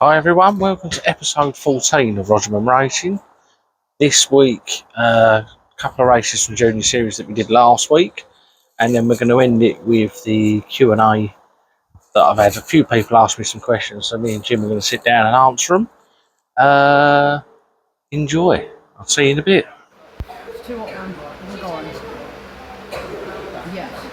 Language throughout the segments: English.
Hi everyone, welcome to episode 14 of Rogerman Racing. This week, a couple of races from Junior Series that we did last week, and then we're going to end it with the Q&A that I've had a few people ask me some questions, so me and Jim are going to sit down and answer them. Enjoy. I'll see you in a bit. It's too hot, man. We'll go on. Yes.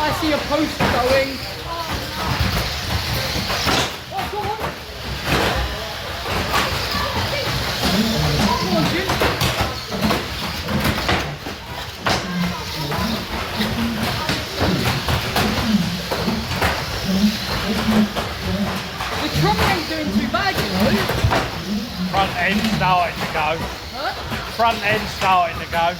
I see a post going. Oh, go on. Come on, Jim. The trolley ain't doing too bad, you know. Front end starting to go. Huh? Front end starting to go.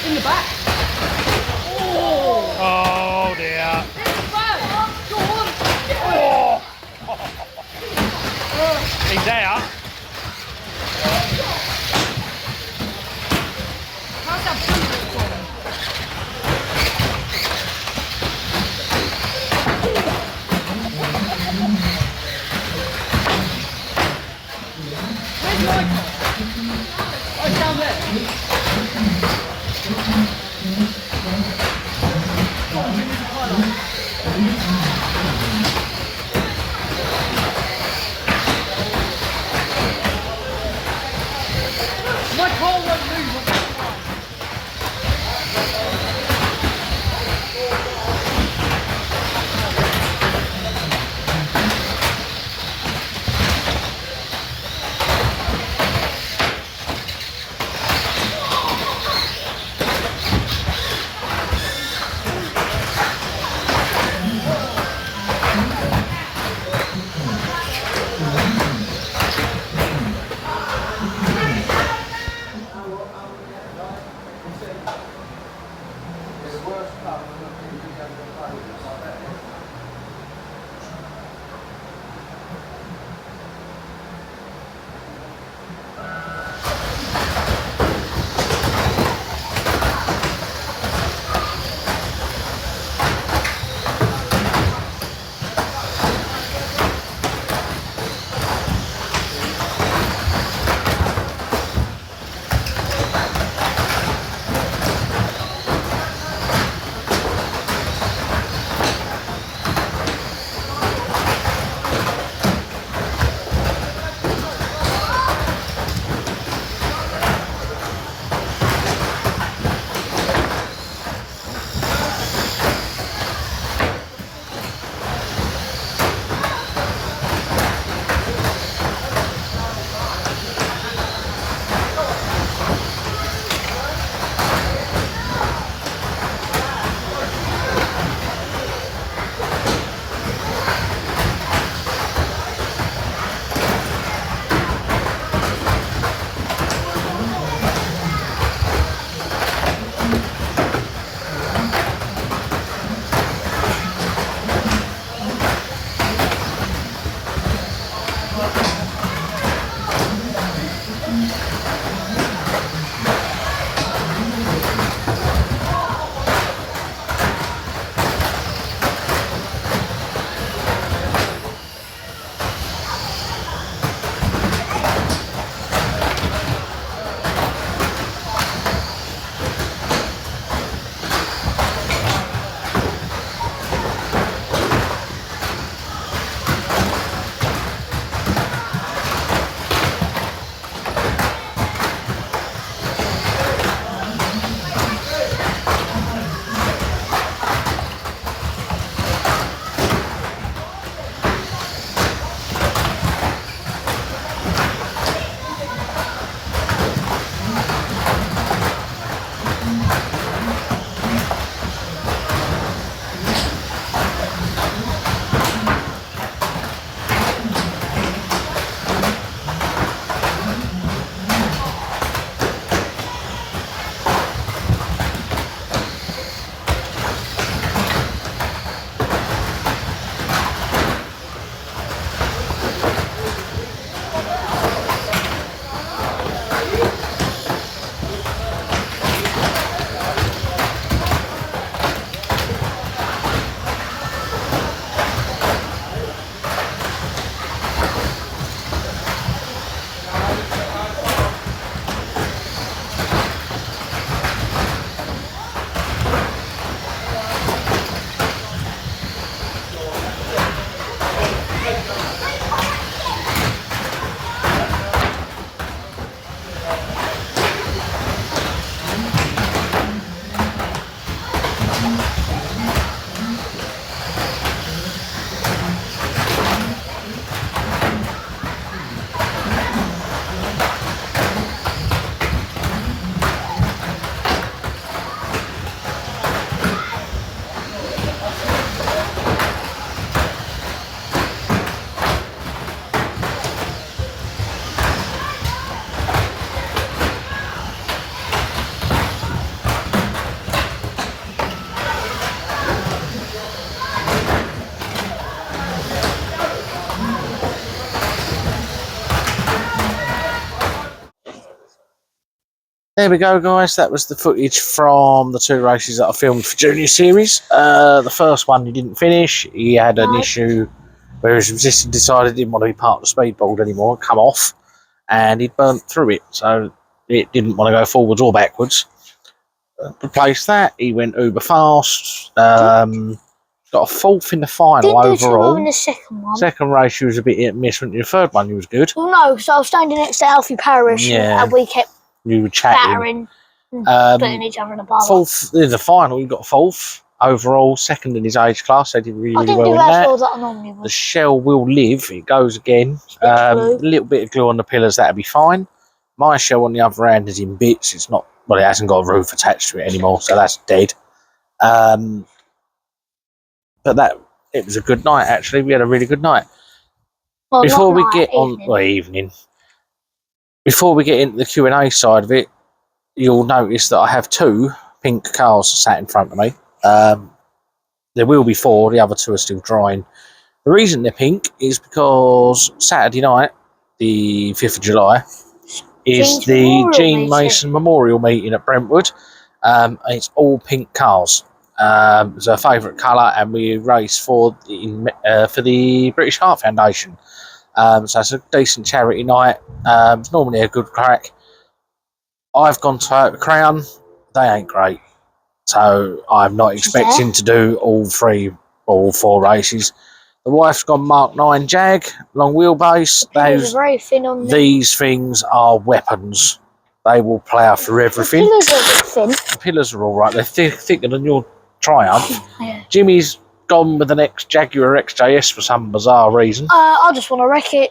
In the back. Oh! Oh dear. In the back. Go on. Oh. there we go, guys. That was the footage from the 2 races that I filmed for Junior Series. The first one he didn't finish. He had an issue where his resistance decided he didn't want to be part of the speedboard anymore, come off, and he burnt through it, so it didn't want to go forwards or backwards. Replaced that, he went uber fast. Got a 4th in the final Didn't do too well in overall. the second one. Second race, he was a bit hit and miss. Went in the third one, he was good. Well, no, because I was standing next to Alfie Parrish and we kept You were chatting. battering and putting each other in the bar. 4th in the final, he got 4th overall, 2nd in his age class. They did really, I really didn't well do in as that. well that I normally The would. shell will live. It goes again. A little bit of glue on the pillars, that'll be fine. My shell, on the other hand, is in bits. It's not. Well, it hasn't got a roof attached to it anymore, so that's dead. But it was a good night. Actually, we had a really good night. Well, Before we not get night, on, evening. well, evening. Before we get into the Q&A side of it, you'll notice that I have 2 pink cars sat in front of me. There will be 4. The other 2 are still drying. The reason they're pink is because Saturday night, the 5th of July, is the Gene Mason Memorial meeting at Brentwood. It's all pink cars. It's our favourite colour, and we race for the British Heart Foundation. So it's a decent charity night. It's normally a good crack. I've gone to Crown. They ain't great. So I'm not expecting to do all 4 races. The wife's gone Mark 9 Jag, long wheelbase. Very thin on them. These things are weapons. They will plough through everything. The pillars are a bit thin. The pillars are all right. They're thicker than your Triumph. Yeah. Jimmy's gone with an Jaguar XJS for some bizarre reason. I just want to wreck it.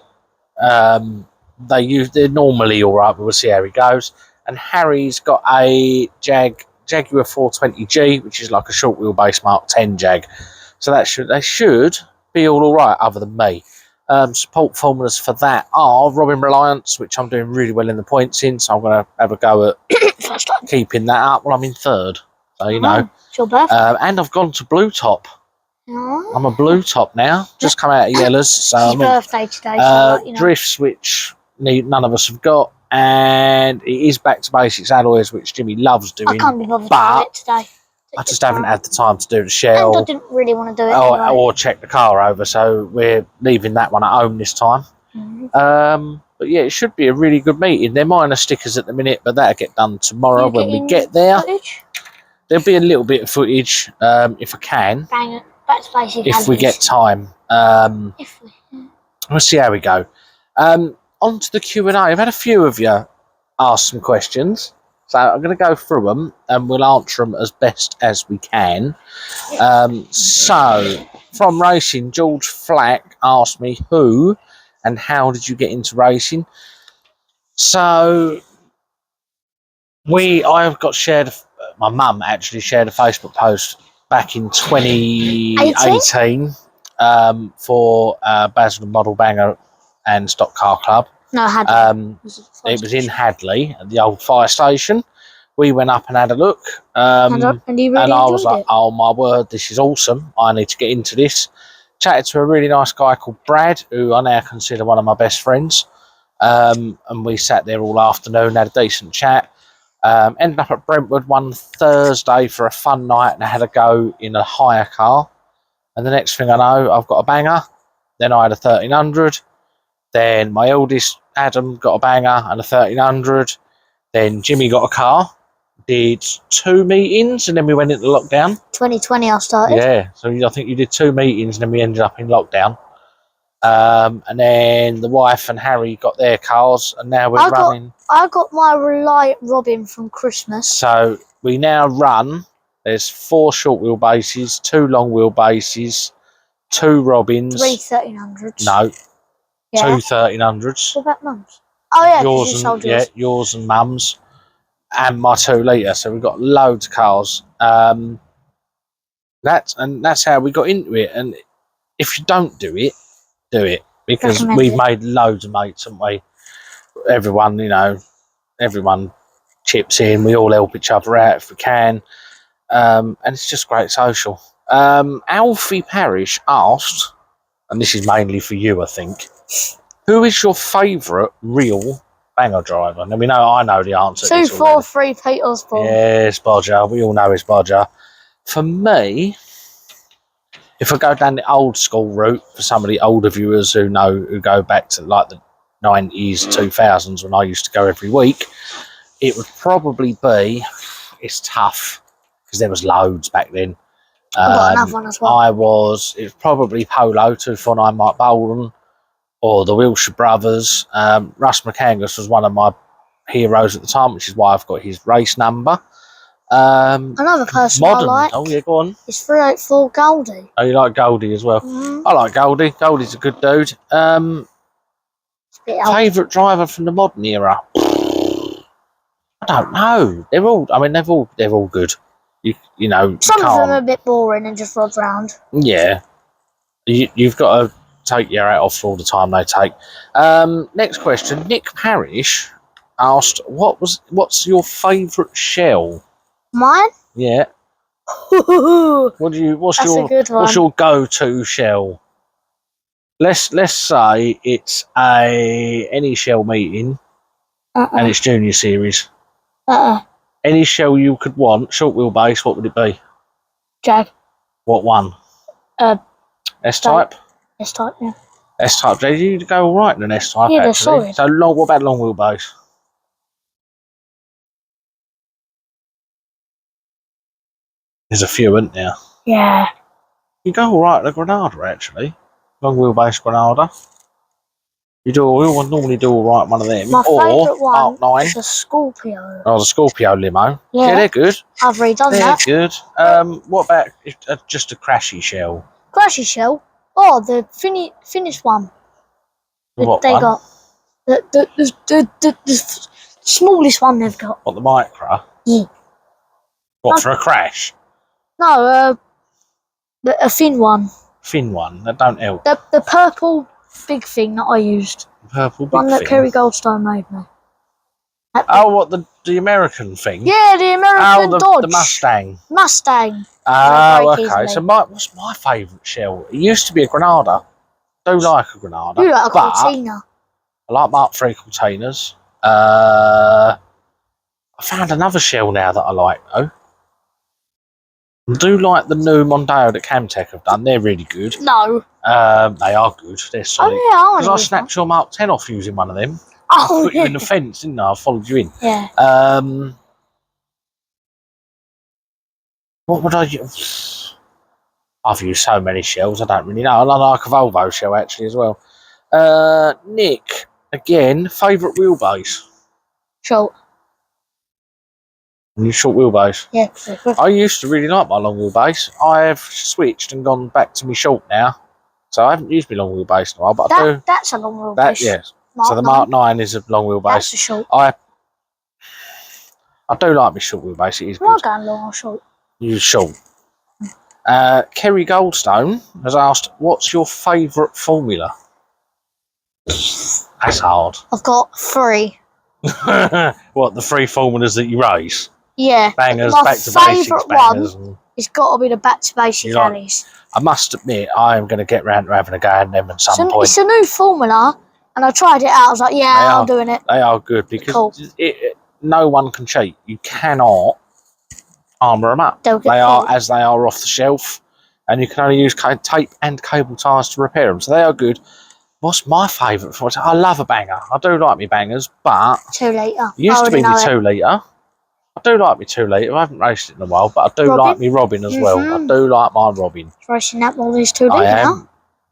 They're normally all right, but we'll see how he goes. And Harry's got a Jaguar 420G, which is like a short wheelbase Mark 10 Jag. So they should be all right, other than me. Support formulas for that are Robin Reliance, which I'm doing really well in the points in, so I'm going to have a go at keeping that up. Well, I'm in 3rd, so you know. It's your birthday. And I've gone to Blue Top. Oh. I'm a Blue Top now. Just come out of Yellers. So It's his I'm birthday today, so you know. Drifts, which none of us have got, and it is back to basics alloys, which Jimmy loves doing. I can't be bothered but to do it today. I just haven't had the time to do the shell. And I didn't really want to do it anyway. Or check the car over, so we're leaving that one at home this time. But yeah, it should be a really good meeting. They're minor stickers at the minute, but that'll get done tomorrow when we get there. Footage? There'll be a little bit of footage if I can, Bang it. Back to basic if we get time. We'll see how we go. On to the Q&A. I've had a few of you ask some questions, so I'm going to go through them and we'll answer them as best as we can. So, from racing, George Flack asked me who and how did you get into racing? So, my mum actually shared a Facebook post back in 2018 for Basildon Model Banger and Stock Car Club. No, I hadn't. It was in Hadley at the old fire station. We went up and had a look. And he really and I was enjoyed like, it. oh my word, this is awesome. I need to get into this. Chatted to a really nice guy called Brad, who I now consider one of my best friends. And we sat there all afternoon, had a decent chat. Ended up at Brentwood one Thursday for a fun night and I had a go in a hire car. And the next thing I know, I've got a banger. Then I had a 1300. Then my eldest, Adam, got a banger and a 1300. Then Jimmy got a car, did 2 meetings, and then we went into lockdown. 2020 I started. Yeah, so I think you did 2 meetings, and then we ended up in lockdown. And then the wife and Harry got their cars, and now we're running. I got my Reliant Robin from Christmas. So we now run. There's 4 short wheelbases, 2 long wheelbases, 2 Robins. 3 1300s. No, Yeah. 2 1300s. What about mums? Oh yeah, yours you and sold yours. yours and mum's, and my 2 litre. So we've got loads of cars. That's how we got into it. And if you don't do it, because Recommend we've it. made loads of mates, haven't we? Everyone, everyone chips in. We all help each other out if we can, and it's just great social. Alfie Parrish asked, and this is mainly for you, I think. Who is your favourite real banger driver. And I know the answer to this already. 243 Petersburg. Yes, Bodger. We all know it's Bodger. For me, if I go down the old school route, for some of the older viewers who go back to like the 90s, 2000s, when I used to go every week, it would probably be, it's tough, because there was loads back then. I've got another one as well. It was probably Polo, 249 Mike Bolden, or the Wilshire Brothers. Russ McAngus was one of my heroes at the time, which is why I've got his race number. Another person modern. I like. Oh yeah, go on. It's 384 Goldie. Oh, you like Goldie as well? Mm-hmm. I like Goldie. Goldie's a good dude. Favourite driver from the modern era? I don't know. They're all good. You know. Some of them are a bit boring and just rod round. Yeah. You've got to take your hat off for all the time they take. Next question. Nick Parrish asked, "What's your favourite shell?" Mine? Yeah. What's your go-to shell? Let's say it's any shell meeting, and it's junior series. Any shell you could want, short wheelbase. What would it be? Jag. What one? S-type. S-type, yeah. S-type. You go all right in an S-type. Yeah, they're actually. solid. So long. What about long wheelbase? There's a few, isn't there? Yeah. You go all right at a Granada, actually. Long wheelbase Granada. We normally do all right one of them. My favourite one Mark 9. is a Scorpio. Oh, the Scorpio limo. Yeah, they're good. I've redone They're that. good. What about just a crashy shell? Crashy shell. Oh, the Finnish one. What they one? got the smallest one they've got. What, the Micra? Yeah. What, for a crash? No, a thin one. Thin one. That don't help. The purple big thing that I used. Purple big one that thing? Kerry Goldstone made me. Oh, what, the American thing? Yeah, the American Dodge. The Mustang. Mustang. Oh, okay. So what's my favourite shell? It used to be a Granada. I do like a Granada. You like a Cortina. I like Mark III Cortinas. I found another shell now that I like, though. I do like the new Mondeo that Camtech have done. They're really good. No. They are good. They're solid. Oh, yeah, Because I snapped your Mark 10 off using one of them. Oh, I put you in the fence, didn't I? I followed you in. Yeah. What would I use? I've used so many shells, I don't really know. I like a Volvo shell, actually, as well. Nick, again, favourite wheelbase? Short. And you short wheelbase? Yeah. I used to really like my long wheelbase. I have switched and gone back to my short now. So I haven't used my long wheelbase in a while, but I do. That's a long wheelbase. Yes. So the Mark 9 is a long wheelbase. That's a short. I do like my short wheelbase. It is Am I good. going long or short? You're short. Kerry Goldstone has asked, "What's your favourite formula?" That's hard. I've got 3. What, the 3 formulas that you race? Yeah. Bangers, My back to basics, favourite bangers. one has got to be the back to basic You like- alleys. I must admit, I am going to get round to having a go at them at some point. It's a new formula, and I tried it out. I was like, yeah, I'm doing it. They are good because no one can cheat. You cannot armour them up. They are as they are off the shelf, and you can only use tape and cable ties to repair them. So they are good. What's my favourite? I love a banger. I do like me bangers, but 2 litre. it used to be my 2 litre. I do like me 2 litre. I haven't raced it in a while, but I do like me Robin as well. I do like my Robin. He's racing that more than his 2 litre I am. now.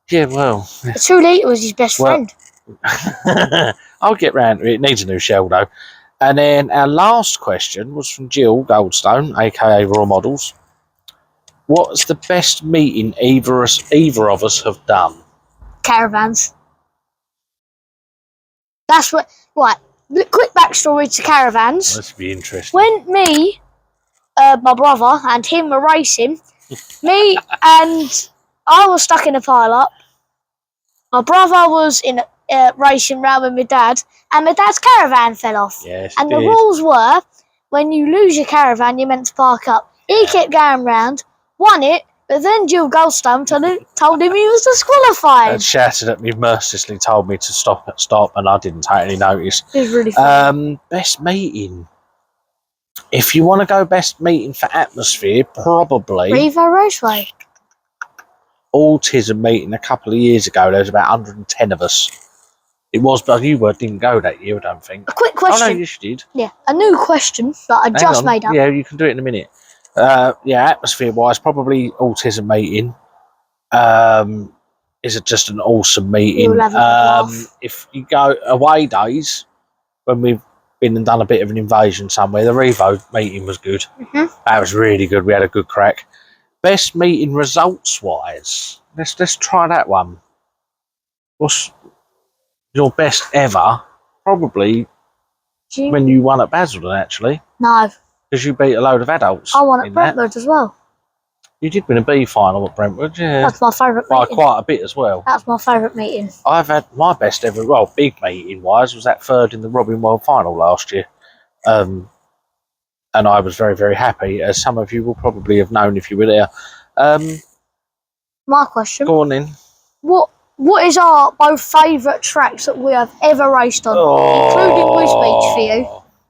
Yeah, well. The 2 litre was his best friend. I'll get round to it. It needs a new shell, though. And then our last question was from Jill Goldstone, aka Raw Models. What's the best meeting either of us have done? Caravans. That's what. Right. Quick backstory to caravans. This would be interesting. When me, my brother, and him were racing, me and I was stuck in a pile-up. My brother was in racing round with my dad, and my dad's caravan fell off. Yes, and the rules were, when you lose your caravan, you're meant to park up. He kept going round, won it, But then Jill Goldstone told him he was disqualified. And shouted at me, mercilessly told me to stop, and I didn't take any notice. It was really funny. Best meeting. If you want to go best meeting for atmosphere, probably Revo Raceway. Autism meeting a couple of years ago. There was about 110 of us. It was, but you didn't go that year, I don't think. A quick Oh question. no, yes you did. Yeah, a new question that I Hang just on. made up. Yeah, you can do it in a minute. Yeah, atmosphere-wise, probably autism meeting. Is just an awesome meeting. You'll have a good laugh. If you go away days, when we've been and done a bit of an invasion somewhere, the Revo meeting was good. That was really good. We had a good crack. Best meeting results-wise. Let's try that one. What's your best ever? Probably when you won at Basildon, actually. No, Because you beat a load of adults. I won at in that. Brentwood as well. You did win a B final at Brentwood, yeah. That's my favourite By meeting. quite a bit as well. That's my favourite meeting. I've had my best ever, well, big meeting wise, was that third in the Robin World final last year. And I was very, very happy, as some of you will probably have known if you were there. My question. Go on in. What is our both favourite tracks that we have ever raced on, including Wiz Beach for you?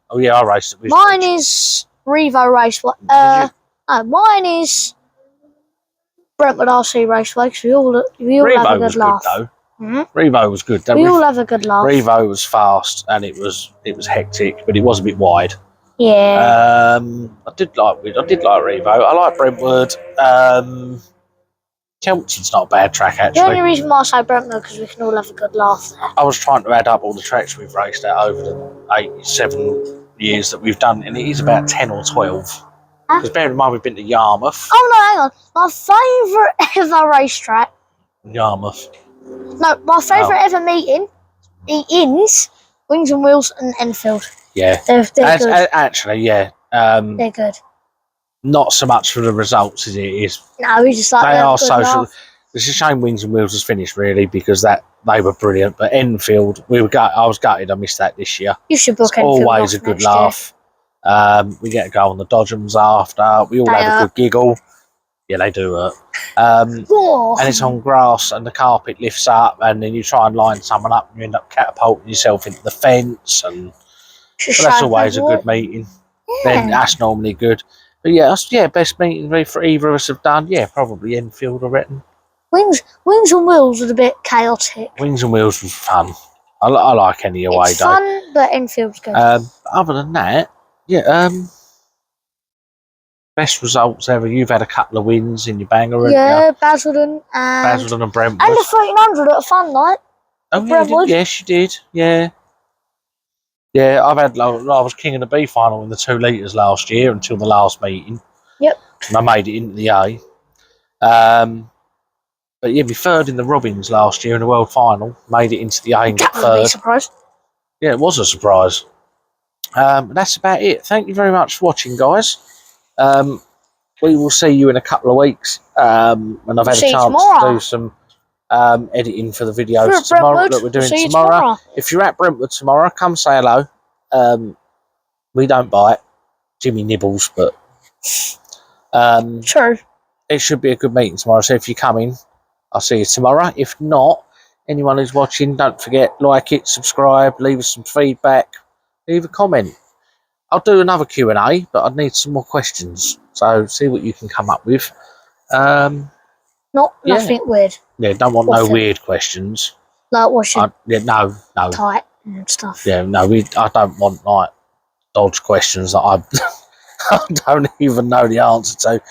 Oh yeah, I raced at Wiz Mine Beach. is Revo Raceway. Did No, mine is Brentwood RC Raceway, because we all have a Revo good was laugh. good though. Revo was good. We all have a good laugh. Revo was fast and it was hectic, but it was a bit wide. Yeah. I did like Revo. I like Brentwood. Kelton's not a bad track The only actually. reason why I say Brentwood because we can all have a good laugh there. I was trying to add up all the tracks we've raced at over the 7 years that we've done, and it is about 10 or 12. Because bear in mind we've been to Yarmouth. Oh no, hang on. My favourite ever racetrack. Yarmouth. No, my favourite ever meetings, Wings and Wheels and Enfield. Yeah. They're good. Actually, yeah. They're good. Not so much for the results as it is. No, we just like They to have a are good social. laugh. It's a shame Wings and Wheels has finished really because they were brilliant. But Enfield, I was gutted I missed that this year. You should book It's Enfield always off a good next year. laugh. We get to go on the Dodgems after. We all They have a good giggle. Yeah, they do hurt. Oh, And it's on grass and the carpet lifts up and then you try and line someone up and you end up catapulting yourself into the fence. And just but that's showing always a people good meeting. Then that's normally good. But yeah, best meeting for either of us have done. Yeah, probably Enfield, I reckon. Wings and Wheels was a bit chaotic. Wings and Wheels was fun. I like any away It's day. fun, but Enfield's good. Other than that, yeah. Best results ever. You've had a couple of wins in your banger, haven't yeah, you? Basildon and Basildon and Brentwood. the 1300 at a fun night. Oh, yeah, Brentwood. yes, you did. Yeah. Yeah, I was king of the B final in the 2 litres last year until the last meeting. Yep. And I made it into the A. But yeah, we third in the Robins last year in the World Final. Made it into the A and got That would be a third. surprise. Yeah, it was a surprise. That's about it. Thank you very much for watching, guys. We will see you in a couple of weeks. And I've had a See you chance tomorrow. to do some editing for the If videos you're at tomorrow Brentwood, that we're doing see you tomorrow. If you're at Brentwood tomorrow, come say hello. We don't bite. Jimmy nibbles, but True. it should be a good meeting tomorrow. So if you're coming, I'll see you tomorrow. If not, anyone who's watching, don't forget, like it, subscribe, leave us some feedback, leave a comment. I'll do another Q&A, but I'd need some more questions. So see what you can come up with. Nothing weird. Yeah, don't want no Nothing. weird questions. Like washing No. tight and stuff. Yeah, no, I don't want like dodge questions that I don't even know the answer to.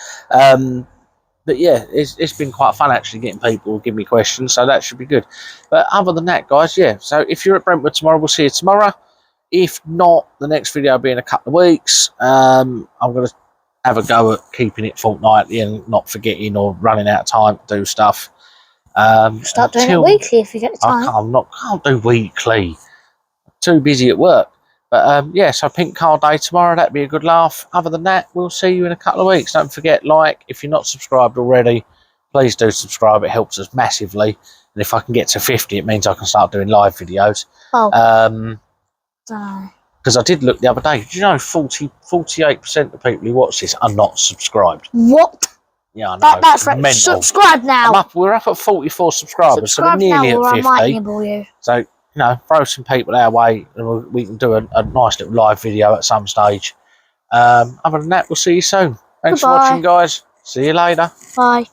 But yeah, it's been quite fun actually getting people to give me questions, so that should be good. But other than that, guys, yeah. So if you're at Brentwood tomorrow, we'll see you tomorrow. If not, the next video will be in a couple of weeks. I'm going to have a go at keeping it fortnightly and not forgetting or running out of time to do stuff. Start doing it weekly if you get the time. Can't do weekly. Too busy at work. But yeah, so Pink Car Day tomorrow, that'd be a good laugh. Other than that, we'll see you in a couple of weeks. Don't forget, if you're not subscribed already, please do subscribe. It helps us massively. And if I can get to 50, it means I can start doing live videos. Oh. Because I did look the other day. Did you know 48% of people who watch this are not subscribed? What? Yeah, I know. That's right. Mental. Subscribe now. We're up at 44 subscribers, so we're Subscribe now, nearly or I at might 50. nibble you. So, you know, throw some people our way and we can do a nice little live video at some stage. Other than that, we'll see you soon. Thanks for Goodbye. watching, guys. See you later. Bye.